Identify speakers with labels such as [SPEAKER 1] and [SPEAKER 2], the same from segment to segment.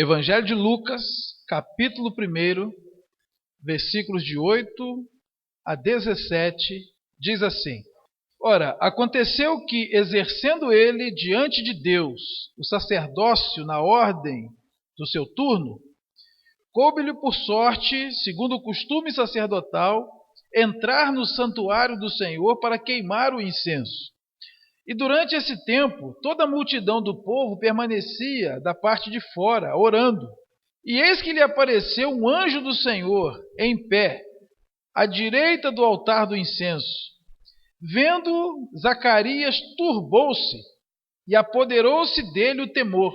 [SPEAKER 1] Evangelho de Lucas, capítulo 1, versículos de 8 a 17, diz assim: Ora, aconteceu que, exercendo ele diante de Deus o sacerdócio na ordem do seu turno, coube-lhe por sorte, segundo o costume sacerdotal, entrar no santuário do Senhor para queimar o incenso. E durante esse tempo, toda a multidão do povo permanecia da parte de fora, orando. E eis que lhe apareceu um anjo do Senhor, em pé, à direita do altar do incenso. Vendo, Zacarias turbou-se e apoderou-se dele o temor.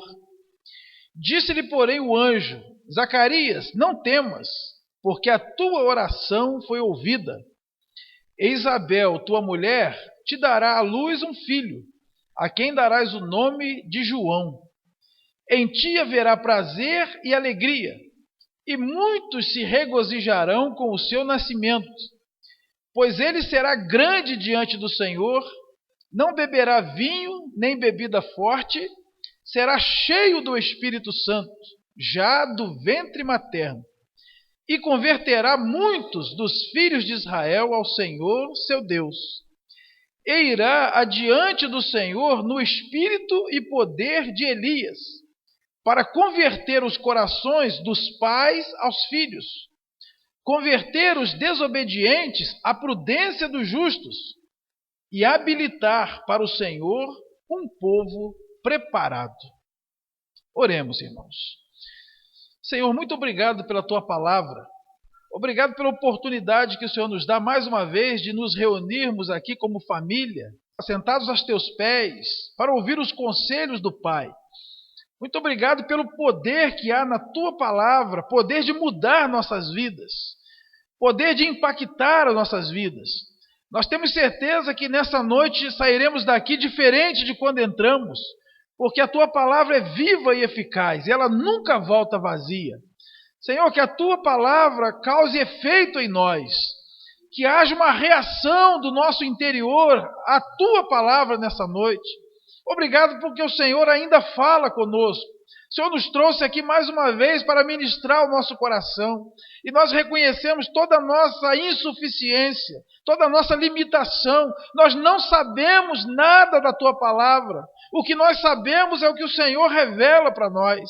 [SPEAKER 1] Disse-lhe, porém, o anjo: Zacarias, não temas, porque a tua oração foi ouvida. E Isabel, tua mulher, te dará à luz um filho, a quem darás o nome de João. Em ti haverá prazer e alegria, e muitos se regozijarão com o seu nascimento, pois ele será grande diante do Senhor, não beberá vinho nem bebida forte, será cheio do Espírito Santo, já do ventre materno, e converterá muitos dos filhos de Israel ao Senhor, seu Deus. E irá adiante do Senhor no espírito e poder de Elias, para converter os corações dos pais aos filhos, converter os desobedientes à prudência dos justos e habilitar para o Senhor um povo preparado. Oremos, irmãos. Senhor, muito obrigado pela tua palavra. Obrigado pela oportunidade que o Senhor nos dá mais uma vez de nos reunirmos aqui como família, sentados aos teus pés, para ouvir os conselhos do Pai. Muito obrigado pelo poder que há na tua palavra, poder de mudar nossas vidas, poder de impactar as nossas vidas. Nós temos certeza que nessa noite sairemos daqui diferente de quando entramos, porque a tua palavra é viva e eficaz, e ela nunca volta vazia. Senhor, que a tua palavra cause efeito em nós, que haja uma reação do nosso interior à tua palavra nessa noite. Obrigado porque o Senhor ainda fala conosco. O Senhor nos trouxe aqui mais uma vez para ministrar o nosso coração. E nós reconhecemos toda a nossa insuficiência, toda a nossa limitação. Nós não sabemos nada da tua palavra. O que nós sabemos é o que o Senhor revela para nós.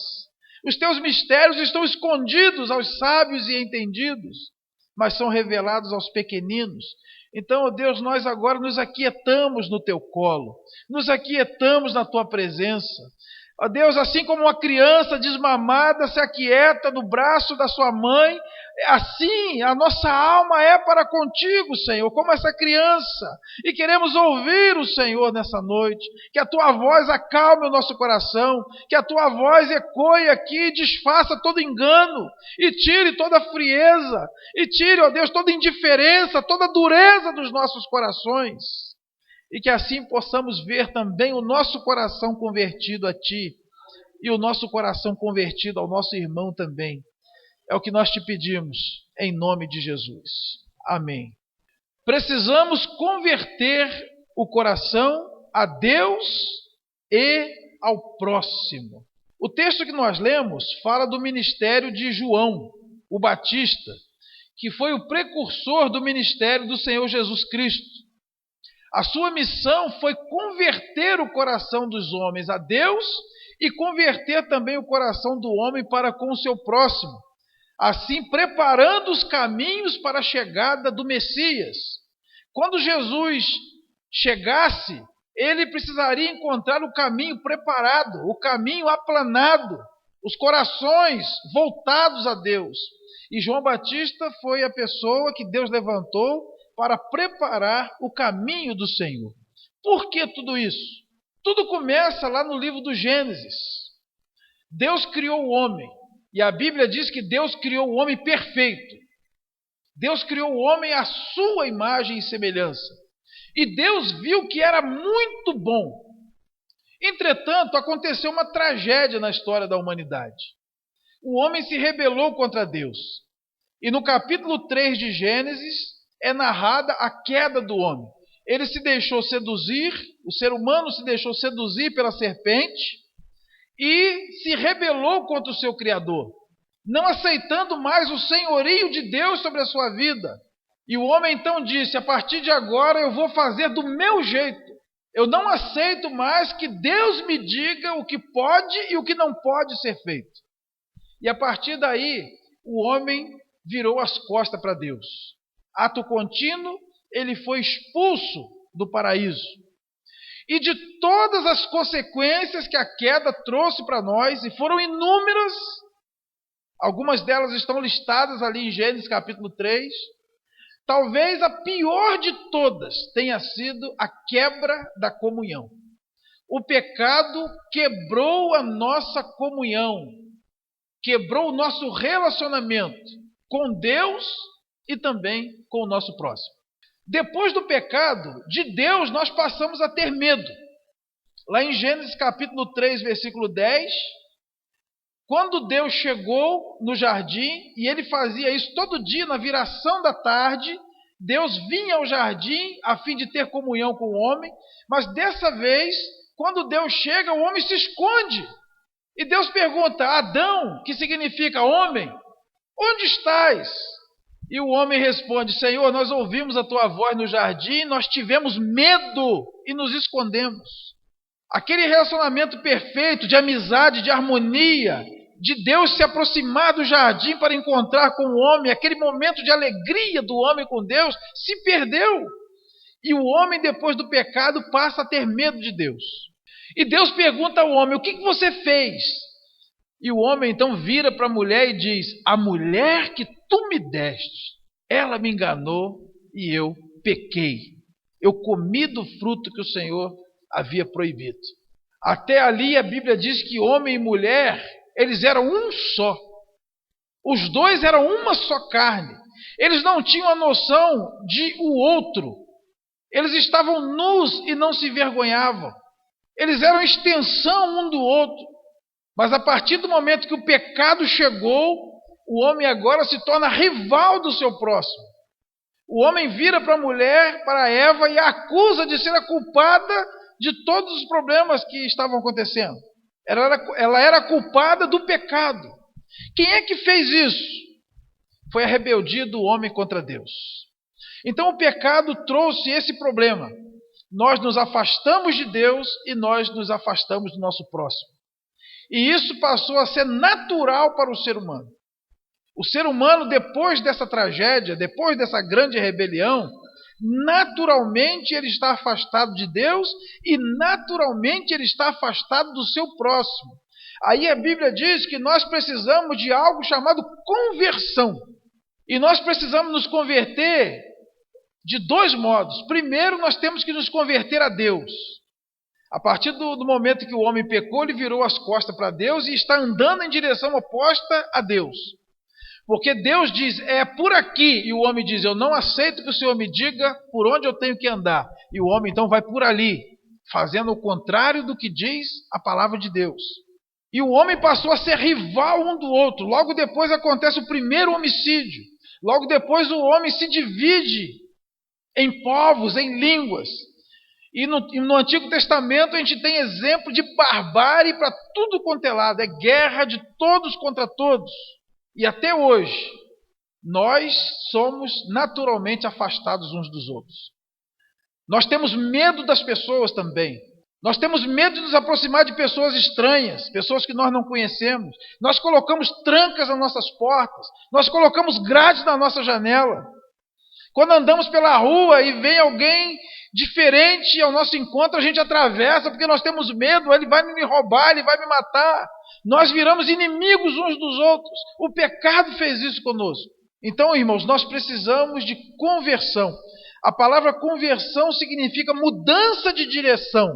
[SPEAKER 1] Os teus mistérios estão escondidos aos sábios e entendidos, mas são revelados aos pequeninos. Então, ó Deus, nós agora nos aquietamos no teu colo, nos aquietamos na tua presença. Ó Deus, assim como uma criança desmamada se aquieta no braço da sua mãe, assim a nossa alma é para contigo, Senhor, como essa criança. E queremos ouvir o Senhor nessa noite, que a tua voz acalme o nosso coração, que a tua voz ecoe aqui, desfaça todo engano, e tire toda a frieza, e tire, ó Deus, toda indiferença, toda dureza dos nossos corações. E que assim possamos ver também o nosso coração convertido a Ti e o nosso coração convertido ao nosso irmão também. É o que nós te pedimos, em nome de Jesus. Amém. Precisamos converter o coração a Deus e ao próximo. O texto que nós lemos fala do ministério de João, o Batista, que foi o precursor do ministério do Senhor Jesus Cristo. A sua missão foi converter o coração dos homens a Deus e converter também o coração do homem para com o seu próximo, assim preparando os caminhos para a chegada do Messias. Quando Jesus chegasse, ele precisaria encontrar o caminho preparado, o caminho aplanado, os corações voltados a Deus. E João Batista foi a pessoa que Deus levantou para preparar o caminho do Senhor. Por que tudo isso? Tudo começa lá no livro do Gênesis. Deus criou o homem, e a Bíblia diz que Deus criou o homem perfeito. Deus criou o homem à sua imagem e semelhança. E Deus viu que era muito bom. Entretanto, aconteceu uma tragédia na história da humanidade. O homem se rebelou contra Deus. E no capítulo 3 de Gênesis, é narrada a queda do homem. Ele se deixou seduzir, o ser humano se deixou seduzir pela serpente, e se rebelou contra o seu Criador, não aceitando mais o senhorio de Deus sobre a sua vida. E o homem então disse: a partir de agora eu vou fazer do meu jeito. Eu não aceito mais que Deus me diga o que pode e o que não pode ser feito. E a partir daí, o homem virou as costas para Deus. Ato contínuo, ele foi expulso do paraíso. E de todas as consequências que a queda trouxe para nós, e foram inúmeras, algumas delas estão listadas ali em Gênesis capítulo 3, talvez a pior de todas tenha sido a quebra da comunhão. O pecado quebrou a nossa comunhão, quebrou o nosso relacionamento com Deus e também com o nosso próximo. Depois do pecado, de Deus nós passamos a ter medo. Lá em Gênesis capítulo 3, versículo 10, quando Deus chegou no jardim, e ele fazia isso todo dia na viração da tarde, Deus vinha ao jardim a fim de ter comunhão com o homem, mas dessa vez, quando Deus chega, o homem se esconde. E Deus pergunta: Adão, que significa homem, onde estás? E o homem responde: Senhor, nós ouvimos a tua voz no jardim, nós tivemos medo e nos escondemos. Aquele relacionamento perfeito de amizade, de harmonia, de Deus se aproximar do jardim para encontrar com o homem, aquele momento de alegria do homem com Deus, se perdeu. E o homem, depois do pecado, passa a ter medo de Deus. E Deus pergunta ao homem: o que você fez? E o homem então vira para a mulher e diz: a mulher que tu me deste, ela me enganou e eu pequei. Eu comi do fruto que o Senhor havia proibido. Até ali a Bíblia diz que homem e mulher, eles eram um só. Os dois eram uma só carne. Eles não tinham a noção de o outro. Eles estavam nus e não se envergonhavam. Eles eram extensão um do outro. Mas a partir do momento que o pecado chegou, o homem agora se torna rival do seu próximo. O homem vira para a mulher, para Eva, e a acusa de ser a culpada de todos os problemas que estavam acontecendo. Ela era culpada do pecado. Quem é que fez isso? Foi a rebeldia do homem contra Deus. Então o pecado trouxe esse problema. Nós nos afastamos de Deus e nós nos afastamos do nosso próximo. E isso passou a ser natural para o ser humano. O ser humano, depois dessa tragédia, depois dessa grande rebelião, naturalmente ele está afastado de Deus e naturalmente ele está afastado do seu próximo. Aí a Bíblia diz que nós precisamos de algo chamado conversão. E nós precisamos nos converter de dois modos. Primeiro, nós temos que nos converter a Deus. A partir do momento que o homem pecou, ele virou as costas para Deus e está andando em direção oposta a Deus. Porque Deus diz: é por aqui. E o homem diz: eu não aceito que o Senhor me diga por onde eu tenho que andar. E o homem então vai por ali, fazendo o contrário do que diz a palavra de Deus. E o homem passou a ser rival um do outro. Logo depois acontece o primeiro homicídio. Logo depois o homem se divide em povos, em línguas. E no Antigo Testamento a gente tem exemplo de barbárie para tudo quanto é lado. É guerra de todos contra todos. E até hoje, nós somos naturalmente afastados uns dos outros. Nós temos medo das pessoas também. Nós temos medo de nos aproximar de pessoas estranhas, pessoas que nós não conhecemos. Nós colocamos trancas nas nossas portas. Nós colocamos grades na nossa janela. Quando andamos pela rua e vem alguém diferente ao nosso encontro, a gente atravessa porque nós temos medo, ele vai me roubar, ele vai me matar. Nós viramos inimigos uns dos outros. O pecado fez isso conosco. Então, irmãos, nós precisamos de conversão. A palavra conversão significa mudança de direção.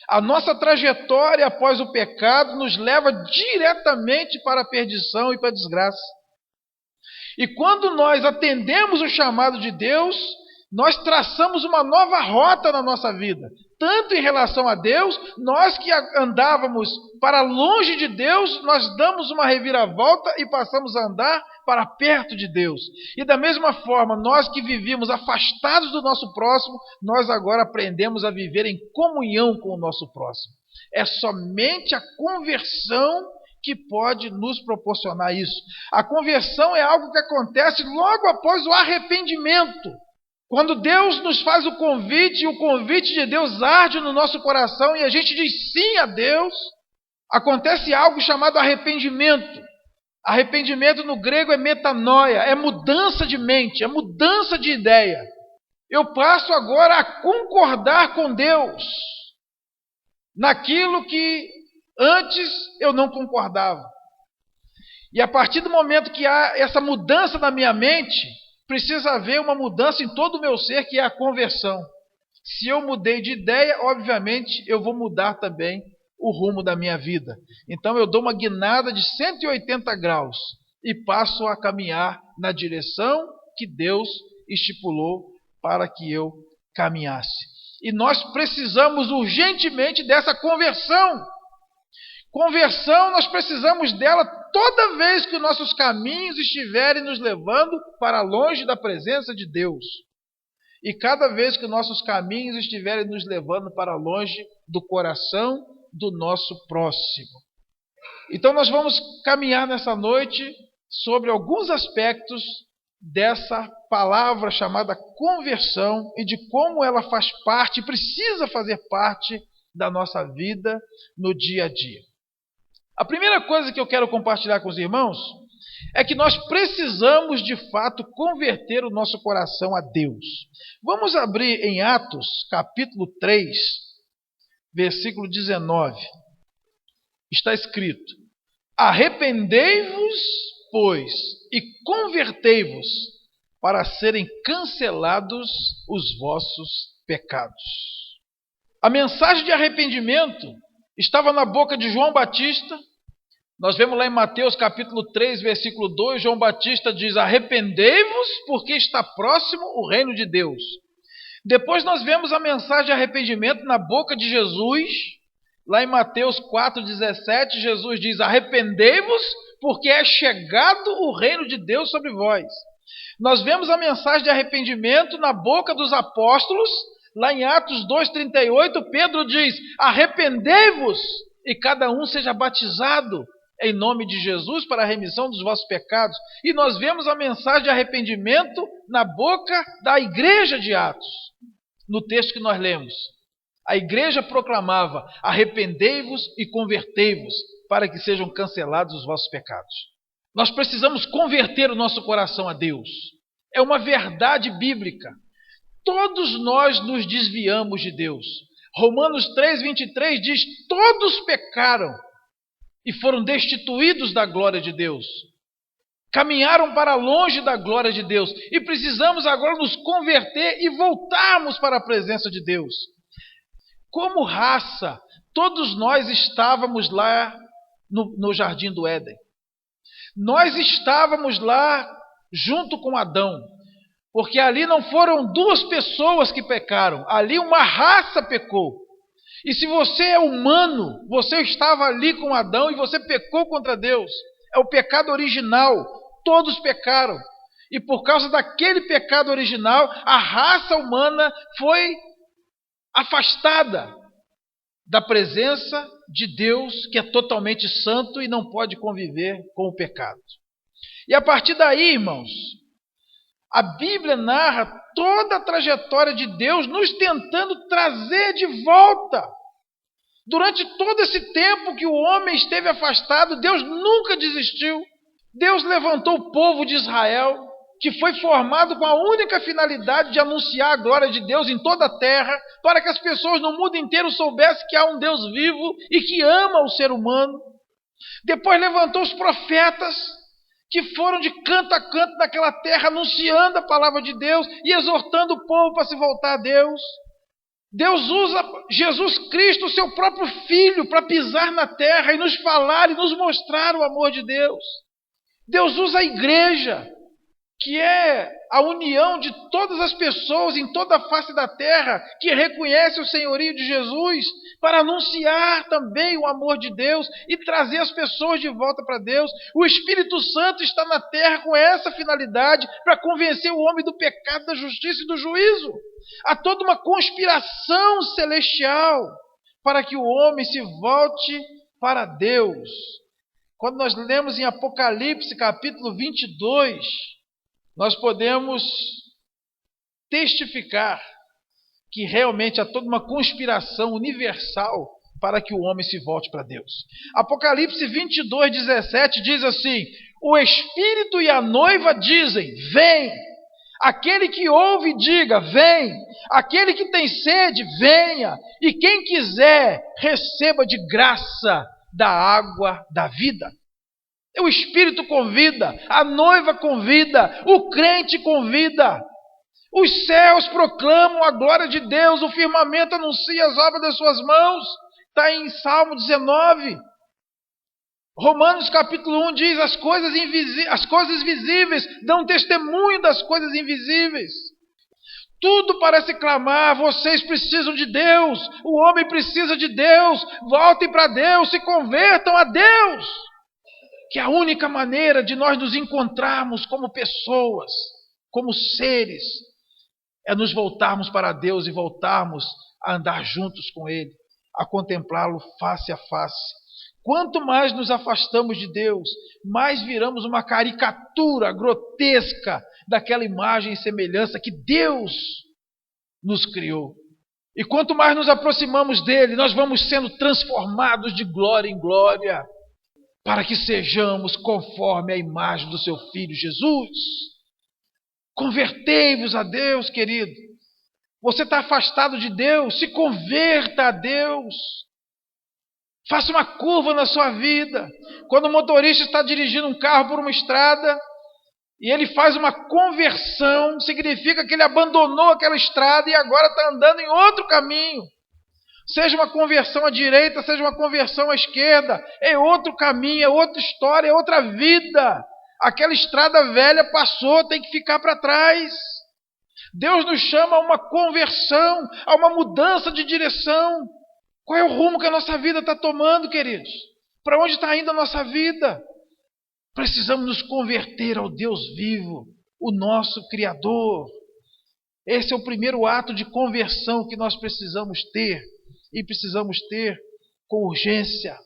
[SPEAKER 1] A nossa trajetória após o pecado nos leva diretamente para a perdição e para a desgraça. E quando nós atendemos o chamado de Deus, nós traçamos uma nova rota na nossa vida. Tanto em relação a Deus, nós que andávamos para longe de Deus, nós damos uma reviravolta e passamos a andar para perto de Deus. E da mesma forma, nós que vivíamos afastados do nosso próximo, nós agora aprendemos a viver em comunhão com o nosso próximo. É somente a conversão que pode nos proporcionar isso. A conversão é algo que acontece logo após o arrependimento. Quando Deus nos faz o convite, e o convite de Deus arde no nosso coração e a gente diz sim a Deus, acontece algo chamado arrependimento. Arrependimento no grego é metanoia, é mudança de mente, é mudança de ideia. Eu passo agora a concordar com Deus naquilo que antes eu não concordava. E a partir do momento que há essa mudança na minha mente, precisa haver uma mudança em todo o meu ser, que é a conversão. Se eu mudei de ideia, obviamente eu vou mudar também o rumo da minha vida. Então eu dou uma guinada de 180 graus e passo a caminhar na direção que Deus estipulou para que eu caminhasse. E nós precisamos urgentemente dessa conversão. Conversão, nós precisamos dela toda vez que nossos caminhos estiverem nos levando para longe da presença de Deus. E cada vez que nossos caminhos estiverem nos levando para longe do coração do nosso próximo. Então nós vamos caminhar nessa noite sobre alguns aspectos dessa palavra chamada conversão e de como ela faz parte, precisa fazer parte da nossa vida no dia a dia. A primeira coisa que eu quero compartilhar com os irmãos é que nós precisamos de fato converter o nosso coração a Deus. Vamos abrir em Atos, capítulo 3, versículo 19. Está escrito: arrependei-vos, pois, e convertei-vos, para serem cancelados os vossos pecados. A mensagem de arrependimento estava na boca de João Batista. Nós vemos lá em Mateus capítulo 3, versículo 2, João Batista diz: arrependei-vos, porque está próximo o reino de Deus. Depois nós vemos a mensagem de arrependimento na boca de Jesus. Lá em Mateus 4,17, Jesus diz: arrependei-vos, porque é chegado o reino de Deus sobre vós. Nós vemos a mensagem de arrependimento na boca dos apóstolos. Lá em Atos 2,38, Pedro diz: arrependei-vos e cada um seja batizado em nome de Jesus para a remissão dos vossos pecados. E nós vemos a mensagem de arrependimento na boca da igreja de Atos. No texto que nós lemos, a igreja proclamava: arrependei-vos e convertei-vos, para que sejam cancelados os vossos pecados. Nós precisamos converter o nosso coração a Deus. É uma verdade bíblica. Todos nós nos desviamos de Deus. Romanos 3,23 diz: todos pecaram e foram destituídos da glória de Deus. Caminharam para longe da glória de Deus. E precisamos agora nos converter e voltarmos para a presença de Deus. Como raça, todos nós estávamos lá no jardim do Éden. Nós estávamos lá junto com Adão. Porque ali não foram duas pessoas que pecaram, ali uma raça pecou. E se você é humano, você estava ali com Adão e você pecou contra Deus. É o pecado original, todos pecaram. E por causa daquele pecado original, a raça humana foi afastada da presença de Deus, que é totalmente santo e não pode conviver com o pecado. E a partir daí, irmãos, a Bíblia narra toda a trajetória de Deus nos tentando trazer de volta. Durante todo esse tempo que o homem esteve afastado, Deus nunca desistiu. Deus levantou o povo de Israel, que foi formado com a única finalidade de anunciar a glória de Deus em toda a terra, para que as pessoas no mundo inteiro soubessem que há um Deus vivo e que ama o ser humano. Depois levantou os profetas, que foram de canto a canto daquela terra anunciando a palavra de Deus e exortando o povo para se voltar a Deus. Deus usa Jesus Cristo, o seu próprio Filho, para pisar na terra e nos falar e nos mostrar o amor de Deus. Deus usa a igreja, que é a união de todas as pessoas em toda a face da terra, que reconhece o senhorio de Jesus, para anunciar também o amor de Deus e trazer as pessoas de volta para Deus. O Espírito Santo está na terra com essa finalidade, para convencer o homem do pecado, da justiça e do juízo. Há toda uma conspiração celestial para que o homem se volte para Deus. Quando nós lemos em Apocalipse capítulo 22, nós podemos testificar que realmente há toda uma conspiração universal para que o homem se volte para Deus. Apocalipse 22, 17 diz assim: o Espírito e a noiva dizem, vem. Aquele que ouve, diga, vem. Aquele que tem sede, venha. E quem quiser, receba de graça da água da vida. O Espírito convida, a noiva convida, o crente convida. Os céus proclamam a glória de Deus, o firmamento anuncia as obras das suas mãos. Está em Salmo 19. Romanos capítulo 1 diz, as coisas visíveis dão testemunho das coisas invisíveis. Tudo parece clamar, vocês precisam de Deus, o homem precisa de Deus, voltem para Deus, se convertam a Deus. Que a única maneira de nós nos encontrarmos como pessoas, como seres, é nos voltarmos para Deus e voltarmos a andar juntos com Ele, a contemplá-lo face a face. Quanto mais nos afastamos de Deus, mais viramos uma caricatura grotesca daquela imagem e semelhança que Deus nos criou. E quanto mais nos aproximamos dele, nós vamos sendo transformados de glória em glória, para que sejamos conforme a imagem do seu Filho Jesus. Convertei-vos a Deus, querido. Você está afastado de Deus, se converta a Deus. Faça uma curva na sua vida. Quando o motorista está dirigindo um carro por uma estrada e ele faz uma conversão, significa que ele abandonou aquela estrada e agora está andando em outro caminho. Seja uma conversão à direita, seja uma conversão à esquerda, é outro caminho, é outra história, é outra vida. Aquela estrada velha passou, tem que ficar para trás. Deus nos chama a uma conversão, a uma mudança de direção. Qual é o rumo que a nossa vida está tomando, queridos? Para onde está indo a nossa vida? Precisamos nos converter ao Deus vivo, o nosso Criador. Esse é o primeiro ato de conversão que nós precisamos ter, e precisamos ter com urgência.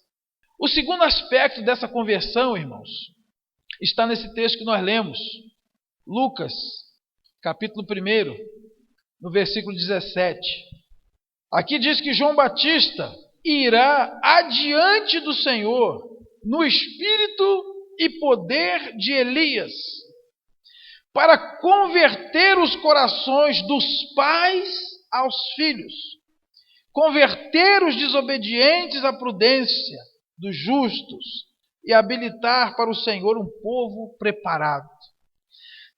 [SPEAKER 1] O segundo aspecto dessa conversão, irmãos, está nesse texto que nós lemos, Lucas, capítulo 1, no versículo 17. Aqui diz que João Batista irá adiante do Senhor no espírito e poder de Elias, para converter os corações dos pais aos filhos, converter os desobedientes à prudência dos justos e habilitar para o Senhor um povo preparado.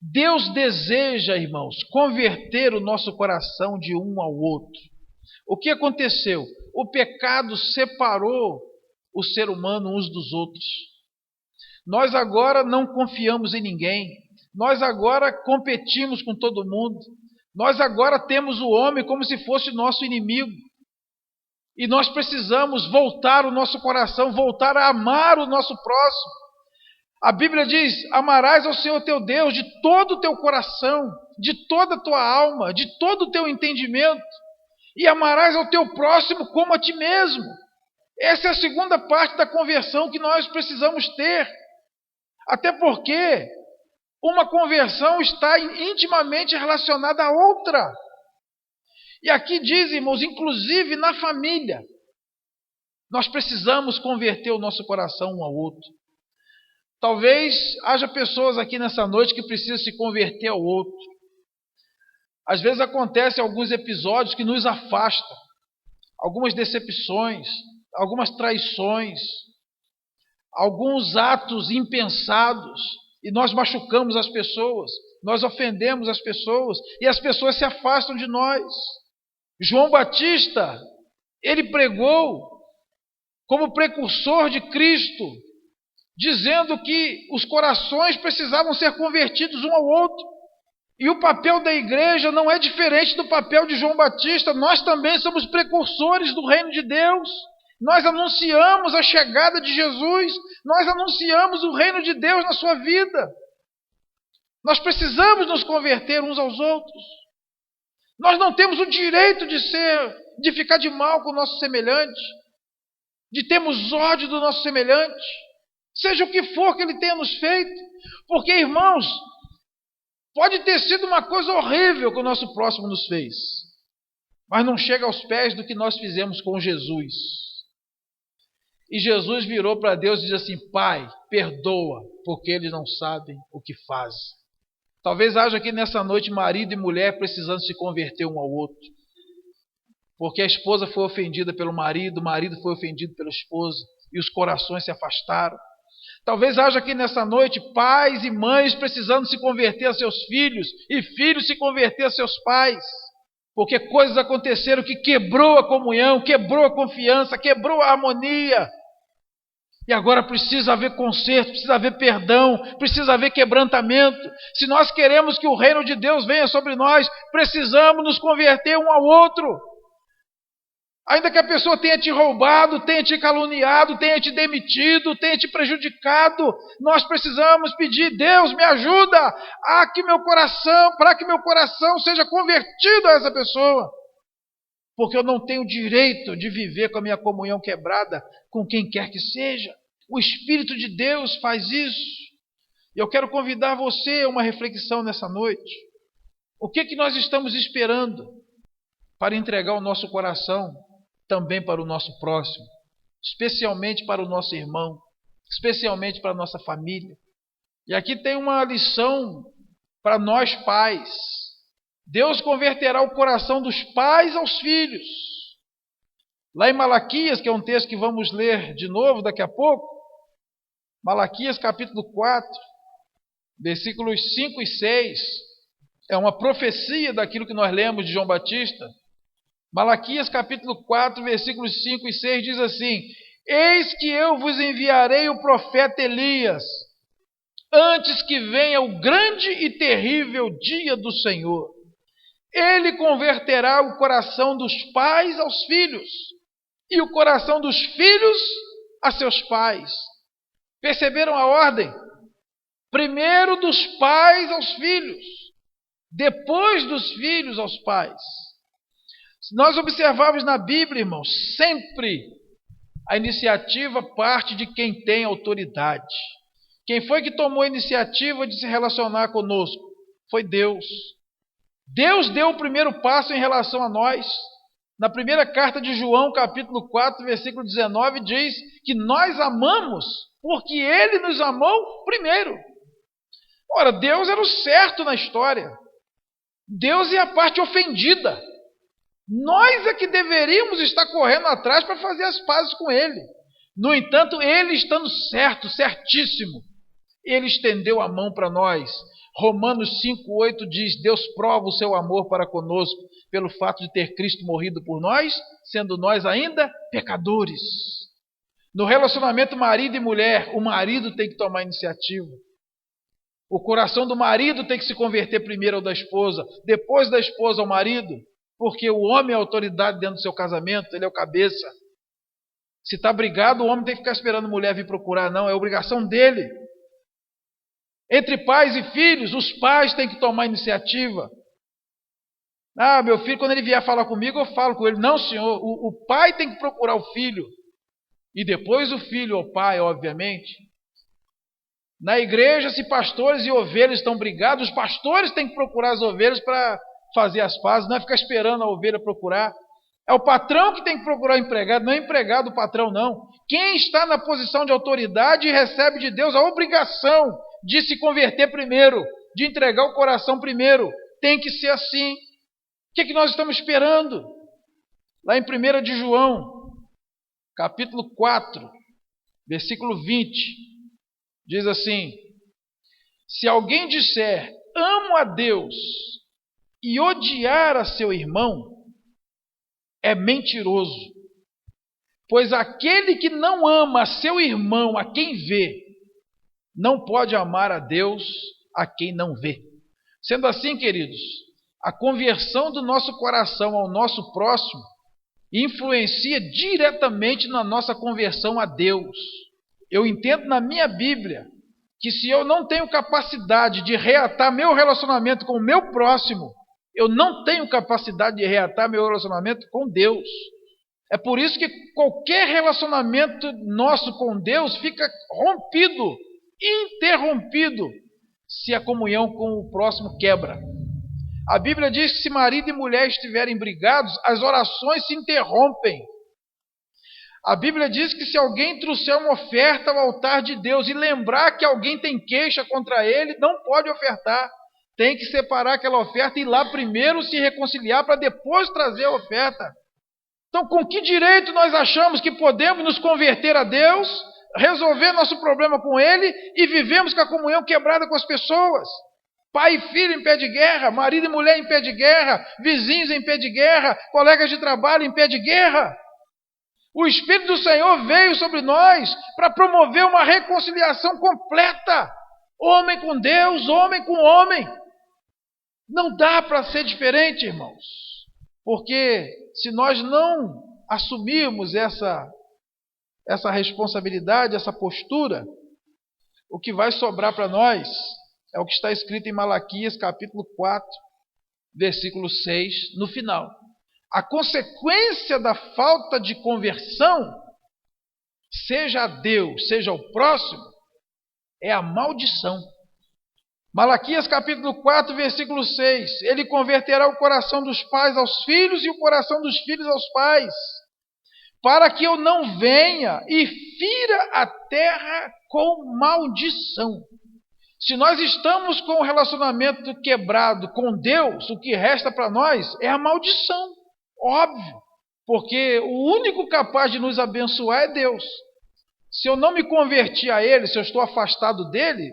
[SPEAKER 1] Deus deseja, irmãos, converter o nosso coração de um ao outro. O que aconteceu? O pecado separou o ser humano uns dos outros. Nós agora não confiamos em ninguém. Nós agora competimos com todo mundo. Nós agora temos o homem como se fosse nosso inimigo. E nós precisamos voltar o nosso coração, voltar a amar o nosso próximo. A Bíblia diz, amarás ao Senhor teu Deus de todo o teu coração, de toda a tua alma, de todo o teu entendimento. E amarás ao teu próximo como a ti mesmo. Essa é a segunda parte da conversão que nós precisamos ter. Até porque uma conversão está intimamente relacionada à outra. E aqui diz, irmãos, inclusive na família, nós precisamos converter o nosso coração um ao outro. Talvez haja pessoas aqui nessa noite que precisam se converter ao outro. Às vezes acontecem alguns episódios que nos afastam, algumas decepções, algumas traições, alguns atos impensados, e nós machucamos as pessoas, nós ofendemos as pessoas, e as pessoas se afastam de nós. João Batista, ele pregou como precursor de Cristo, dizendo que os corações precisavam ser convertidos um ao outro. E o papel da igreja não é diferente do papel de João Batista. Nós também somos precursores do reino de Deus. Nós anunciamos a chegada de Jesus. Nós anunciamos o reino de Deus na sua vida. Nós precisamos nos converter uns aos outros. Nós não temos o direito de ser de ficar de mal com o nosso semelhante, de termos ódio do nosso semelhante, seja o que for que ele tenha nos feito. Porque, irmãos, pode ter sido uma coisa horrível que o nosso próximo nos fez, mas não chega aos pés do que nós fizemos com Jesus. E Jesus virou para Deus e disse assim: Pai, perdoa, porque eles não sabem o que fazem. Talvez haja aqui nessa noite marido e mulher precisando se converter um ao outro, porque a esposa foi ofendida pelo marido, o marido foi ofendido pela esposa, e os corações se afastaram. Talvez haja aqui nessa noite pais e mães precisando se converter a seus filhos, e filhos se converter a seus pais, porque coisas aconteceram que quebrou a comunhão, quebrou a confiança, quebrou a harmonia. E agora precisa haver conserto, precisa haver perdão, precisa haver quebrantamento. Se nós queremos que o reino de Deus venha sobre nós, precisamos nos converter um ao outro. Ainda que a pessoa tenha te roubado, tenha te caluniado, tenha te demitido, tenha te prejudicado, nós precisamos pedir: Deus, me ajuda para que meu coração seja convertido a essa pessoa. Porque eu não tenho direito de viver com a minha comunhão quebrada com quem quer que seja. O Espírito de Deus faz isso. E eu quero convidar você a uma reflexão nessa noite. O que nós estamos esperando para entregar o nosso coração também para o nosso próximo, especialmente para o nosso irmão, especialmente para a nossa família? E aqui tem uma lição para nós pais. Deus converterá o coração dos pais aos filhos. Lá em Malaquias, que é um texto que vamos ler de novo daqui a pouco, Malaquias capítulo 4, versículos 5 e 6, é uma profecia daquilo que nós lemos de João Batista. Malaquias capítulo 4, versículos 5 e 6 diz assim: Eis que eu vos enviarei o profeta Elias, antes que venha o grande e terrível dia do Senhor. Ele converterá o coração dos pais aos filhos, e o coração dos filhos a seus pais. Perceberam a ordem? Primeiro dos pais aos filhos, depois dos filhos aos pais. Se nós observarmos na Bíblia, irmãos, sempre a iniciativa parte de quem tem autoridade. Quem foi que tomou a iniciativa de se relacionar conosco? Foi Deus. Deus deu o primeiro passo em relação a nós. Na primeira carta de João, capítulo 4, versículo 19, diz que nós amamos porque Ele nos amou primeiro. Ora, Deus era o certo na história. Deus é a parte ofendida. Nós é que deveríamos estar correndo atrás para fazer as pazes com Ele. No entanto, Ele estando certo, certíssimo, Ele estendeu a mão para nós. Romanos 5,8 diz: Deus prova o seu amor para conosco pelo fato de ter Cristo morrido por nós, sendo nós ainda pecadores. No relacionamento marido e mulher, o marido tem que tomar iniciativa. O coração do marido tem que se converter primeiro ao da esposa, depois da esposa ao marido, porque o homem é a autoridade dentro do seu casamento, ele é o cabeça. Se está brigado, o homem tem que ficar esperando a mulher vir procurar, não, é obrigação dele. Entre pais e filhos, os pais têm que tomar iniciativa. Ah, meu filho, quando ele vier falar comigo, eu falo com ele. Não, senhor, o pai tem que procurar o filho. E depois o filho ao pai, obviamente. Na igreja, se pastores e ovelhas estão brigados, os pastores têm que procurar as ovelhas para fazer as pazes, não é ficar esperando a ovelha procurar. É o patrão que tem que procurar o empregado, não é empregado o patrão, não. Quem está na posição de autoridade recebe de Deus a obrigação de se converter primeiro, de entregar o coração primeiro. Tem que ser assim. O que nós estamos esperando? Lá em 1 de João, capítulo 4, versículo 20, diz assim: Se alguém disser, amo a Deus, e odiar a seu irmão, é mentiroso. Pois aquele que não ama a seu irmão, a quem vê, não pode amar a Deus a quem não vê. Sendo assim, queridos, a conversão do nosso coração ao nosso próximo influencia diretamente na nossa conversão a Deus. Eu entendo na minha Bíblia que se eu não tenho capacidade de reatar meu relacionamento com o meu próximo, Eu não tenho capacidade de reatar meu relacionamento com Deus. É por isso que qualquer relacionamento nosso com Deus fica rompido, interrompido, se a comunhão com o próximo quebra. A Bíblia diz que se marido e mulher estiverem brigados, as orações se interrompem. A Bíblia diz que se alguém trouxer uma oferta ao altar de Deus e lembrar que alguém tem queixa contra ele, não pode ofertar. Tem que separar aquela oferta e ir lá primeiro se reconciliar para depois trazer a oferta. Então, com que direito nós achamos que podemos nos converter a Deus, resolver nosso problema com Ele e vivemos com a comunhão quebrada com as pessoas? Pai e filho em pé de guerra, marido e mulher em pé de guerra, vizinhos em pé de guerra, colegas de trabalho em pé de guerra. O Espírito do Senhor veio sobre nós para promover uma reconciliação completa. Homem com Deus, homem com homem. Não dá para ser diferente, irmãos. Porque se nós não assumirmos essa responsabilidade, essa postura, o que vai sobrar para nós é o que está escrito em Malaquias capítulo 4, versículo 6, no final. A consequência da falta de conversão, seja a Deus, seja ao próximo, é a maldição. Malaquias capítulo 4, versículo 6. Ele converterá o coração dos pais aos filhos e o coração dos filhos aos pais, para que eu não venha e fira a terra com maldição. Se nós estamos com o relacionamento quebrado com Deus, o que resta para nós é a maldição. Óbvio, porque o único capaz de nos abençoar é Deus. Se eu não me converti a Ele, se eu estou afastado dEle,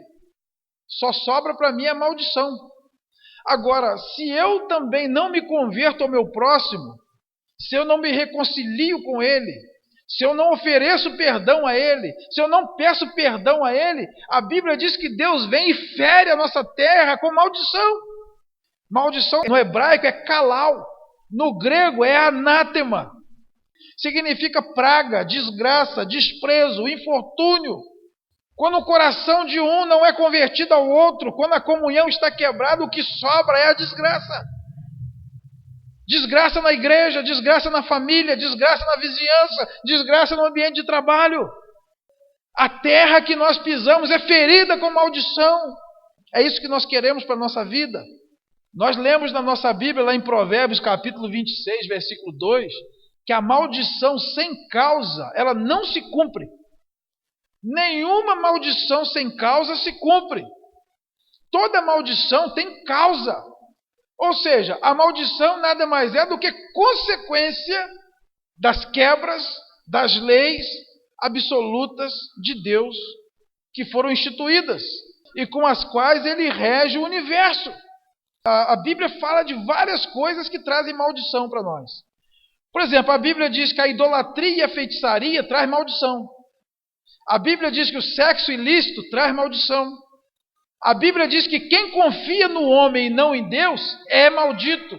[SPEAKER 1] só sobra para mim a maldição. Agora, se eu também não me converto ao meu próximo, se eu não me reconcilio com ele, se eu não ofereço perdão a ele, se eu não peço perdão a ele, a Bíblia diz que Deus vem e fere a nossa terra com maldição. Maldição no hebraico é kalal, no grego é anátema. Significa praga, desgraça, desprezo, infortúnio. Quando o coração de um não é convertido ao outro, quando a comunhão está quebrada, o que sobra é a desgraça. Desgraça na igreja, desgraça na família, desgraça na vizinhança, desgraça no ambiente de trabalho. A terra que nós pisamos é ferida com maldição. É isso que nós queremos para a nossa vida. Nós lemos na nossa Bíblia, lá em Provérbios capítulo 26, versículo 2, que a maldição sem causa, ela não se cumpre. Nenhuma maldição sem causa se cumpre. Toda maldição tem causa. Ou seja, a maldição nada mais é do que consequência das quebras das leis absolutas de Deus que foram instituídas e com as quais Ele rege o universo. A Bíblia fala de várias coisas que trazem maldição para nós. Por exemplo, a Bíblia diz que a idolatria e a feitiçaria traz maldição. A Bíblia diz que o sexo ilícito traz maldição. A Bíblia diz que quem confia no homem e não em Deus é maldito.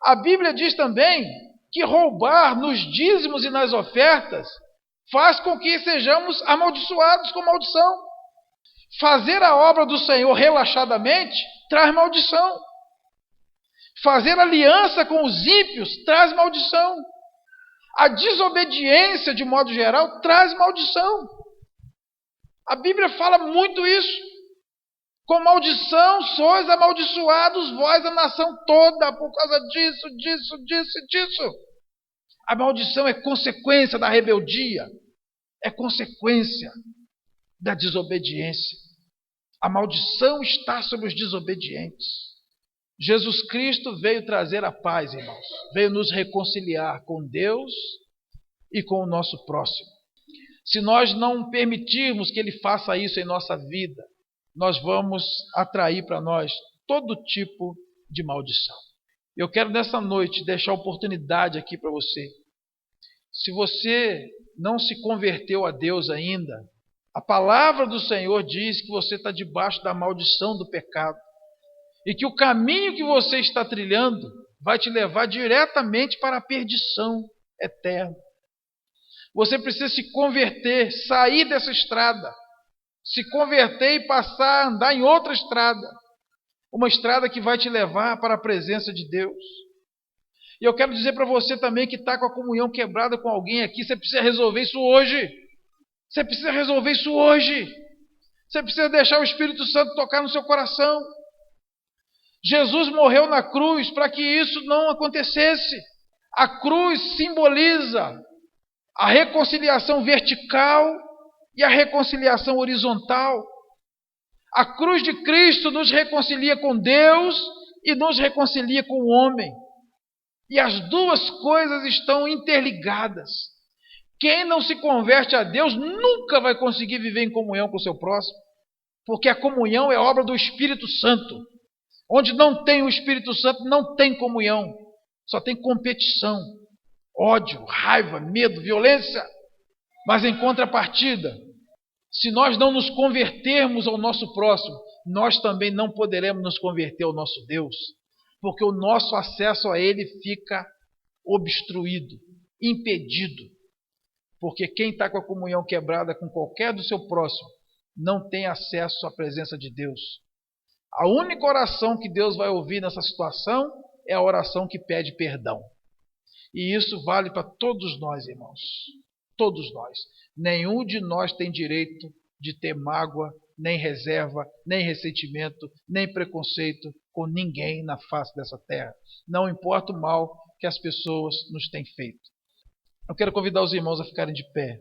[SPEAKER 1] A Bíblia diz também que roubar nos dízimos e nas ofertas faz com que sejamos amaldiçoados com maldição. Fazer a obra do Senhor relaxadamente traz maldição. Fazer aliança com os ímpios traz maldição. A desobediência, de modo geral, traz maldição. A Bíblia fala muito isso. Com maldição sois amaldiçoados vós, a nação toda, por causa disso, disso, disso e disso. A maldição é consequência da rebeldia, é consequência da desobediência. A maldição está sobre os desobedientes. Jesus Cristo veio trazer a paz, irmãos. Veio nos reconciliar com Deus e com o nosso próximo. Se nós não permitirmos que Ele faça isso em nossa vida, nós vamos atrair para nós todo tipo de maldição. Eu quero nessa noite deixar a oportunidade aqui para você. Se você não se converteu a Deus ainda, a palavra do Senhor diz que você está debaixo da maldição do pecado. E que o caminho que você está trilhando vai te levar diretamente para a perdição eterna. Você precisa se converter, sair dessa estrada, se converter e passar a andar em outra estrada. Uma estrada que vai te levar para a presença de Deus. E eu quero dizer para você também que está com a comunhão quebrada com alguém aqui, você precisa resolver isso hoje. Você precisa resolver isso hoje. Você precisa deixar o Espírito Santo tocar no seu coração. Jesus morreu na cruz para que isso não acontecesse. A cruz simboliza a reconciliação vertical e a reconciliação horizontal. A cruz de Cristo nos reconcilia com Deus e nos reconcilia com o homem. E as duas coisas estão interligadas. Quem não se converte a Deus nunca vai conseguir viver em comunhão com o seu próximo, porque a comunhão é obra do Espírito Santo. Onde não tem o Espírito Santo, não tem comunhão. Só tem competição, ódio, raiva, medo, violência. Mas em contrapartida, se nós não nos convertermos ao nosso próximo, nós também não poderemos nos converter ao nosso Deus, porque o nosso acesso a Ele fica obstruído, impedido. Porque quem está com a comunhão quebrada com qualquer do seu próximo, não tem acesso à presença de Deus. A única oração que Deus vai ouvir nessa situação é a oração que pede perdão. E isso vale para todos nós, irmãos. Todos nós. Nenhum de nós tem direito de ter mágoa, nem reserva, nem ressentimento, nem preconceito com ninguém na face dessa terra. Não importa o mal que as pessoas nos têm feito. Eu quero convidar os irmãos a ficarem de pé.